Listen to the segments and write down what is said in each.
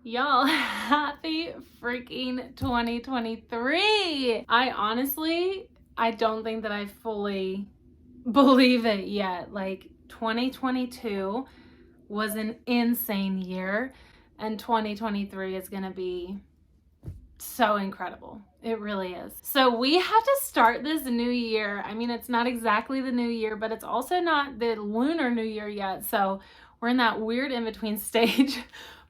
Y'all, happy freaking 2023. I don't think that I fully believe it yet. Like 2022 was an insane year and 2023 is going to be so incredible. It really is. So we have to start this new year. I mean, it's not exactly the new year, but it's also not the lunar new year yet. So we're in that weird in-between stage.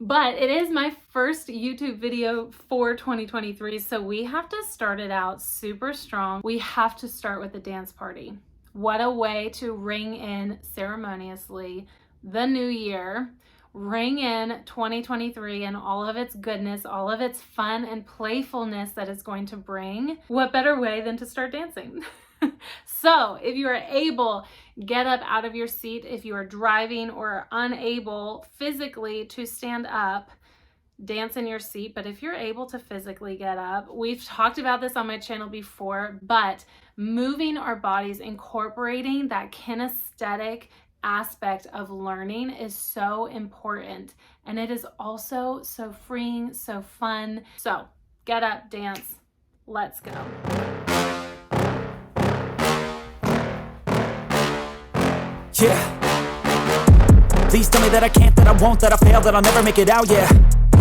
But it is my first YouTube video for 2023. So we have to start it out super strong. We have to start with a dance party. What a way to ring in ceremoniously the new year. Ring in 2023 and all of its goodness, all of its fun and playfulness that it's going to bring. What better way than to start dancing? So if you are able, get up out of your seat. If you are driving or unable physically to stand up, dance in your seat. But if you're able to physically get up, we've talked about this on my channel before, but moving our bodies, incorporating that kinesthetic aspect of learning is so important, and it is also so freeing, so fun. So get up, dance, let's go. Yeah. Please tell me that I can't, that I won't, that I fail, that I'll never make it out, yeah.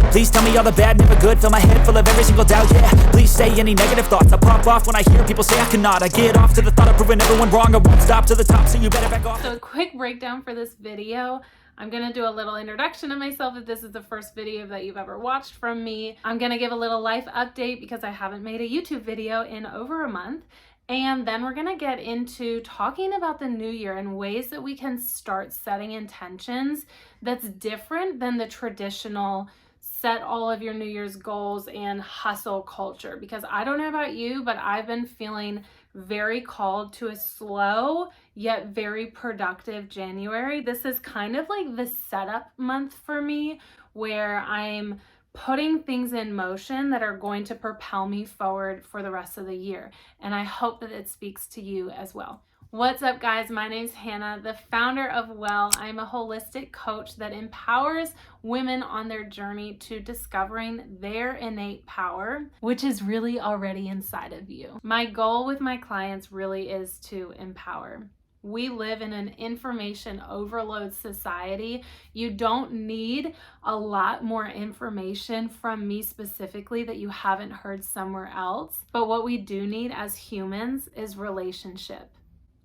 Please tell me all the bad, never good, fill my head full of every single doubt, yeah. Please say any negative thoughts, I pop off when I hear people say I cannot. I get off to the thought of proving everyone wrong, I won't stop to the top, so you better back off. So a quick breakdown for this video. I'm gonna do a little introduction of myself if this is the first video that you've ever watched from me. I'm gonna give a little life update because I haven't made a YouTube video in over a month. And then we're gonna get into talking about the new year and ways that we can start setting intentions that's different than the traditional set all of your New Year's goals and hustle culture. Because I don't know about you, but I've been feeling very called to a slow yet very productive January. This is kind of like the setup month for me, where I'm putting things in motion that are going to propel me forward for the rest of the year. And I hope that it speaks to you as well. What's up, guys? My name's Hannah, the founder of Well. I'm a holistic coach that empowers women on their journey to discovering their innate power, which is really already inside of you. My goal with my clients really is to empower. We live in an information overload society. You don't need a lot more information from me specifically that you haven't heard somewhere else. But what we do need as humans is relationship.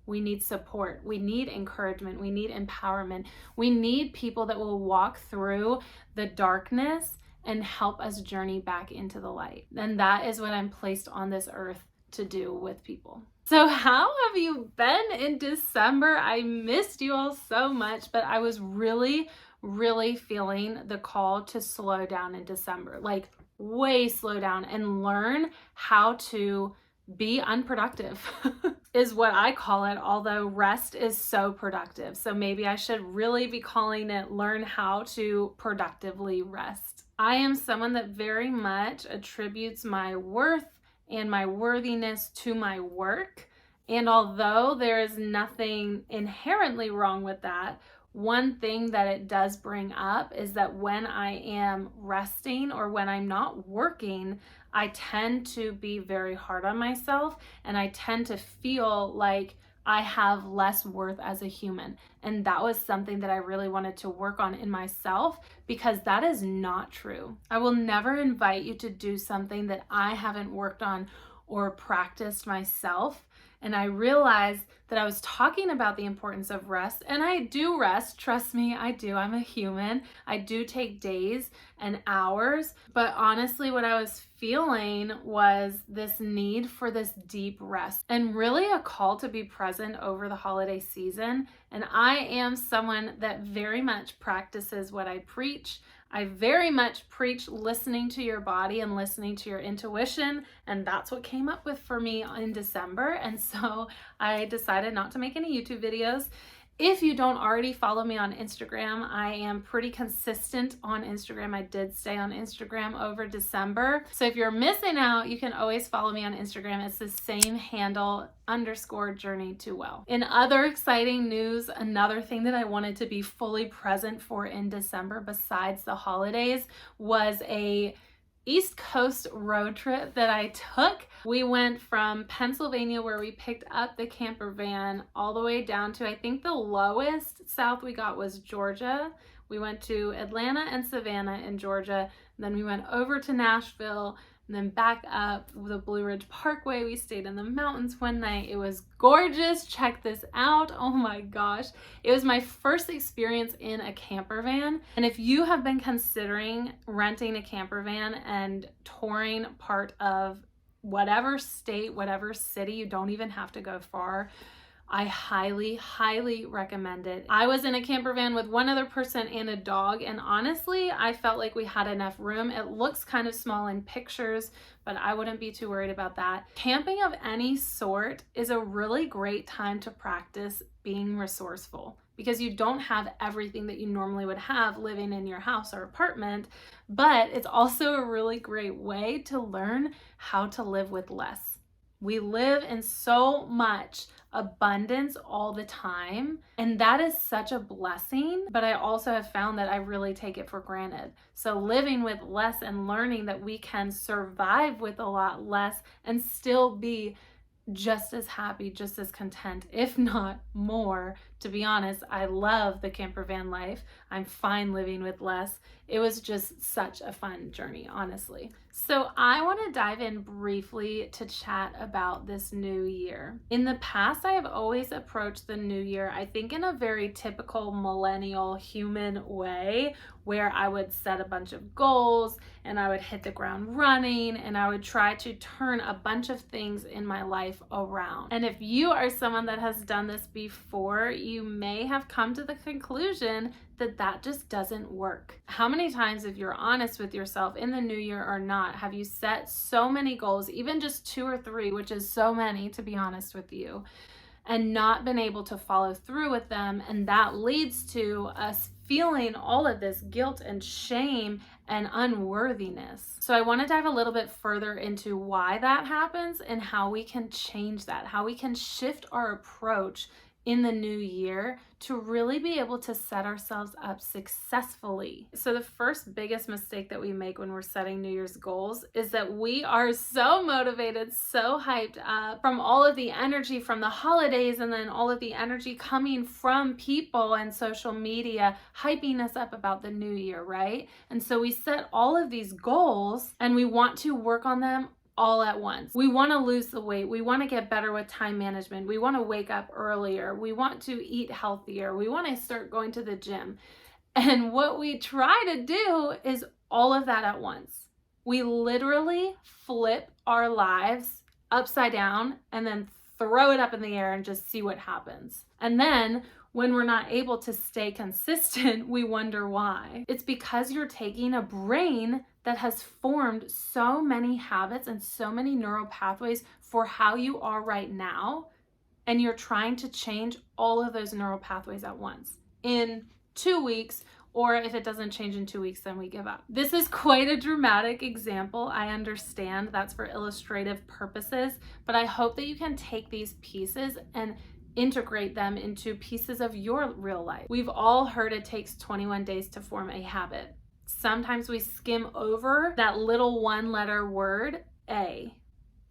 We need support. We need encouragement. We need empowerment. We need people that will walk through the darkness and help us journey back into the light. And that is what I'm placed on this earth to do with people. So how have you been in December? I missed you all so much, but I was really feeling the call to slow down in December, like way slow down and learn how to be unproductive is what I call it, although rest is so productive. So maybe I should really be calling it learn how to productively rest. I am someone that very much attributes my worth and my worthiness to my work. And although there is nothing inherently wrong with that, one thing that it does bring up is that when I am resting or when I'm not working, I tend to be very hard on myself and I tend to feel like I have less worth as a human. And that was something that I really wanted to work on in myself, because that is not true. I will never invite you to do something that I haven't worked on or practiced myself. And I realized that I was talking about the importance of rest, and I do rest. Trust me, I do. I'm a human. I do take days and hours, but honestly, what I was feeling was this need for this deep rest and really a call to be present over the holiday season. And I am someone that very much practices what I preach. I very much preach listening to your body and listening to your intuition, and that's what came up with for me in December. And so I decided not to make any YouTube videos If you don't already follow me on Instagram, I am pretty consistent on Instagram. I did stay on Instagram over December. So if you're missing out, you can always follow me on Instagram. It's the same handle, _journey2well. In other exciting news, another thing that I wanted to be fully present for in December besides the holidays was a East Coast road trip that I took. We went from Pennsylvania, where we picked up the camper van, all the way down to, I think the lowest south we got was Georgia. We went to Atlanta and Savannah in Georgia. Then we went over to Nashville, and then back up the Blue Ridge Parkway. We stayed in the mountains one night. It was gorgeous. Check this out. Oh my gosh. It was my first experience in a camper van. And if you have been considering renting a camper van and touring part of whatever state, whatever city, you don't even have to go far, I highly, highly recommend it. I was in a camper van with one other person and a dog, and honestly, I felt like we had enough room. It looks kind of small in pictures, but I wouldn't be too worried about that. Camping of any sort is a really great time to practice being resourceful, because you don't have everything that you normally would have living in your house or apartment, but it's also a really great way to learn how to live with less. We live in so much abundance all the time, and that is such a blessing, but I also have found that I really take it for granted. So living with less and learning that we can survive with a lot less and still be just as happy, just as content, if not more. To be honest, I love the camper van life. I'm fine living with less. It was just such a fun journey, honestly. So I want to dive in briefly to chat about this new year. In the past, I have always approached the new year, I think, in a very typical millennial human way, where I would set a bunch of goals and I would hit the ground running and I would try to turn a bunch of things in my life around. And if you are someone that has done this before, you may have come to the conclusion that that just doesn't work. How many times, if you're honest with yourself, in the new year or not, have you set so many goals, even just 2 or 3, which is so many, to be honest with you, and not been able to follow through with them? And that leads to us feeling all of this guilt and shame and unworthiness. So I want to dive a little bit further into why that happens and how we can change that, how we can shift our approach in the new year to really be able to set ourselves up successfully. So the first biggest mistake that we make when we're setting New Year's goals is that we are so motivated, so hyped up from all of the energy from the holidays, and then all of the energy coming from people and social media hyping us up about the new year, right? And so we set all of these goals and we want to work on them all at once. We want to lose the weight. We want to get better with time management. We want to wake up earlier. We want to eat healthier. We want to start going to the gym. And what we try to do is all of that at once. We literally flip our lives upside down and then throw it up in the air and just see what happens. And then when we're not able to stay consistent, we wonder why. It's because you're taking a brain that has formed so many habits and so many neural pathways for how you are right now, and you're trying to change all of those neural pathways at once in 2 weeks, or if it doesn't change in 2 weeks, then we give up. This is quite a dramatic example. I understand that's for illustrative purposes, but I hope that you can take these pieces and integrate them into pieces of your real life. We've all heard it takes 21 days to form a habit. Sometimes we skim over that little 1-letter word, A,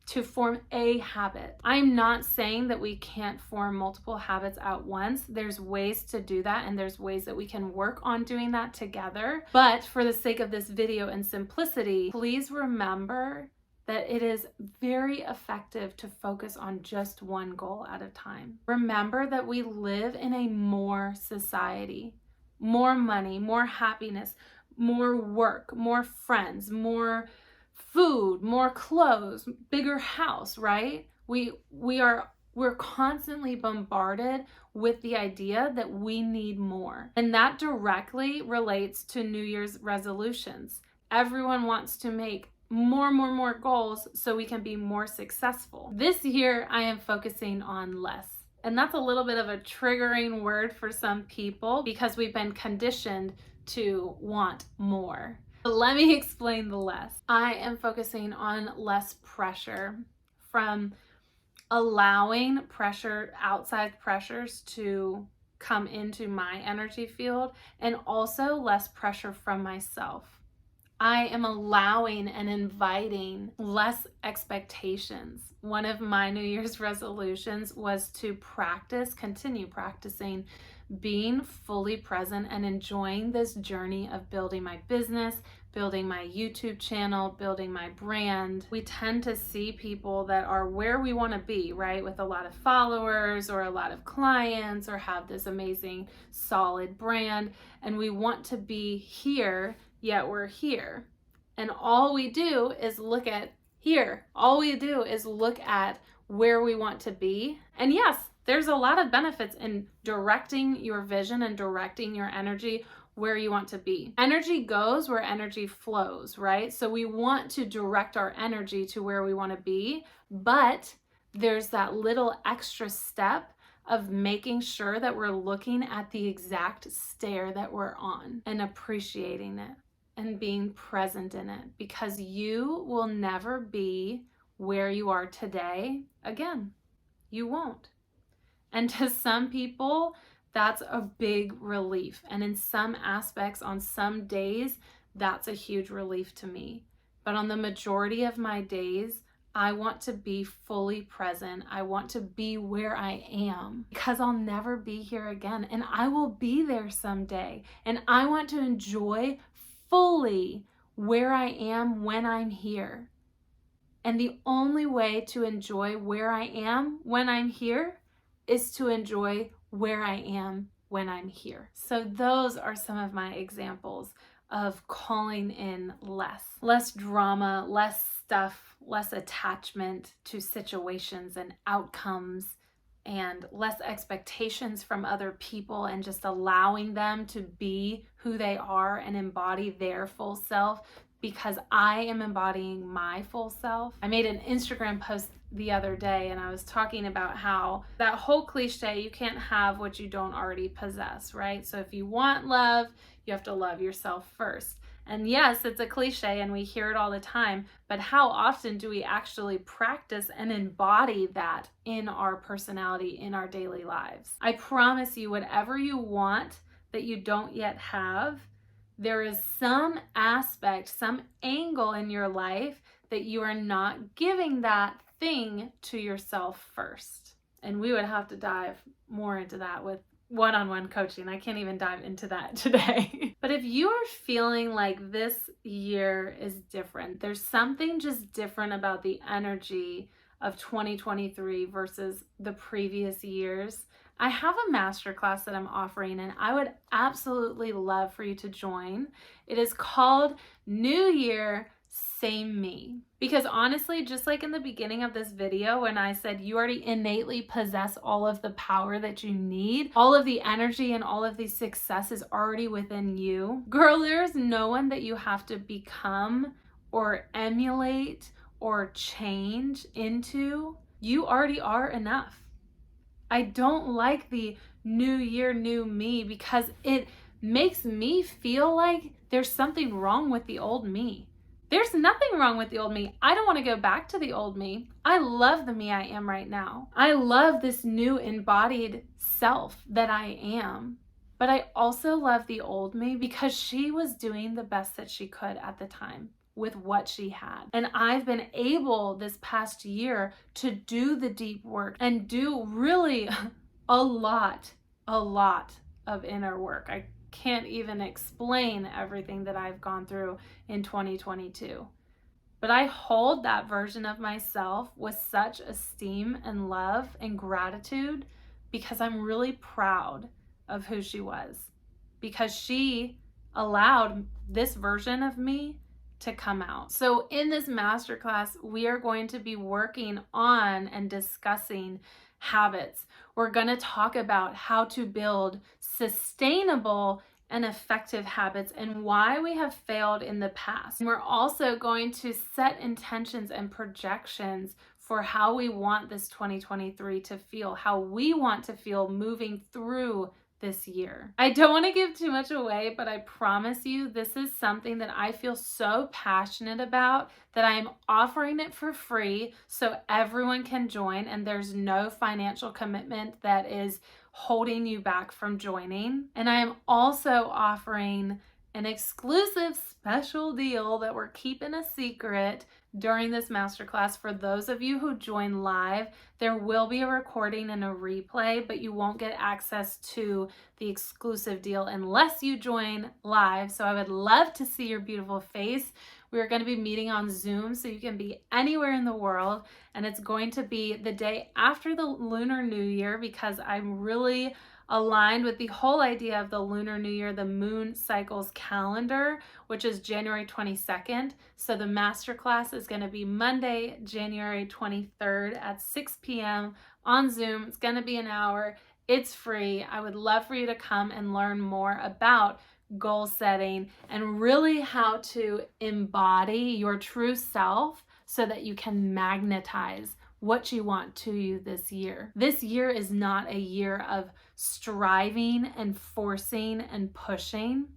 to form a habit. I'm not saying that we can't form multiple habits at once. There's ways to do that, and there's ways that we can work on doing that together. But for the sake of this video and simplicity, please remember that it is very effective to focus on just one goal at a time. Remember that we live in a more society, more money, more happiness, more work, more friends, more food, more clothes, bigger house, right? We're constantly bombarded with the idea that we need more. And that directly relates to New Year's resolutions. Everyone wants to make more goals so we can be more successful. This year, I am focusing on less. And that's a little bit of a triggering word for some people because we've been conditioned to want more. But let me explain the less. I am focusing on less pressure, from allowing pressure, outside pressures to come into my energy field, and also less pressure from myself. I am allowing and inviting less expectations. One of my New Year's resolutions was to continue practicing being fully present and enjoying this journey of building my business, building my YouTube channel, building my brand. We tend to see people that are where we want to be, right? With a lot of followers or a lot of clients or have this amazing solid brand. And we want to be here, yet we're here. And all we do is look at here. All we do is look at where we want to be. And yes, there's a lot of benefits in directing your vision and directing your energy where you want to be. Energy goes where energy flows, right? So we want to direct our energy to where we want to be, but there's that little extra step of making sure that we're looking at the exact stair that we're on and appreciating it and being present in it, because you will never be where you are today again. You won't. And to some people, that's a big relief. And in some aspects, on some days, that's a huge relief to me. But on the majority of my days, I want to be fully present. I want to be where I am, because I'll never be here again. And I will be there someday. And I want to enjoy fully where I am when I'm here. And the only way to enjoy where I am when I'm here is to enjoy where I am when I'm here. So those are some of my examples of calling in less drama, less stuff, less attachment to situations and outcomes, and less expectations from other people, and just allowing them to be who they are and embody their full self, because I am embodying my full self. I made an Instagram post the other day and I was talking about how that whole cliche, you can't have what you don't already possess, right? So if you want love, you have to love yourself first. And yes, it's a cliche and we hear it all the time, but how often do we actually practice and embody that in our personality, in our daily lives? I promise you, whatever you want that you don't yet have, there is some aspect, some angle in your life that you are not giving that thing to yourself first. And we would have to dive more into that with one-on-one coaching. I can't even dive into that today. But if you are feeling like this year is different, there's something just different about the energy of 2023 versus the previous years, I have a masterclass that I'm offering and I would absolutely love for you to join. It is called New Year, Same Me. Because honestly, just like in the beginning of this video, when I said you already innately possess all of the power that you need, all of the energy and all of the success is already within you. Girl, there's no one that you have to become or emulate or change into. You already are enough. I don't like the new year, new me, because it makes me feel like there's something wrong with the old me. There's nothing wrong with the old me. I don't want to go back to the old me. I love the me I am right now. I love this new embodied self that I am. But I also love the old me because she was doing the best that she could at the time with what she had. And I've been able this past year to do the deep work and do really a lot of inner work. I can't even explain everything that I've gone through in 2022. But I hold that version of myself with such esteem and love and gratitude because I'm really proud of who she was, because she allowed this version of me to come out. So in this masterclass, we are going to be working on and discussing habits. We're going to talk about how to build sustainable and effective habits and why we have failed in the past. And we're also going to set intentions and projections for how we want this 2023 to feel, how we want to feel moving through this year. I don't want to give too much away, but I promise you this is something that I feel so passionate about that I am offering it for free so everyone can join, and there's no financial commitment that is holding you back from joining. And I am also offering an exclusive special deal that we're keeping a secret during this masterclass. For those of you who join live, there will be a recording and a replay, but you won't get access to the exclusive deal unless you join live. So I would love to see your beautiful face. We're going to be meeting on Zoom, so you can be anywhere in the world, and it's going to be the day after the Lunar New Year, because I'm really aligned with the whole idea of the Lunar New Year, the moon cycles calendar, which is January 22nd. So the masterclass is going to be Monday, January 23rd at 6 p.m. on Zoom. It's going to be an hour. It's free. I would love for you to come and learn more about goal setting and really how to embody your true self so that you can magnetize what you want to you this year. This year is not a year of striving and forcing and pushing.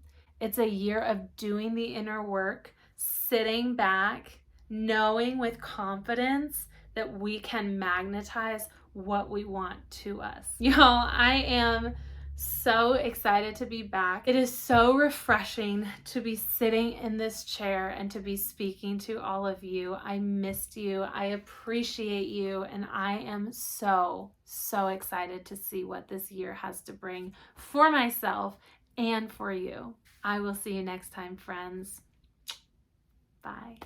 It's a year of doing the inner work, sitting back, knowing with confidence that we can magnetize what we want to us. Y'all, I am so excited to be back. It is so refreshing to be sitting in this chair and to be speaking to all of you. I missed you. I appreciate you. And I am so excited to see what this year has to bring for myself and for you. I will see you next time, friends. Bye.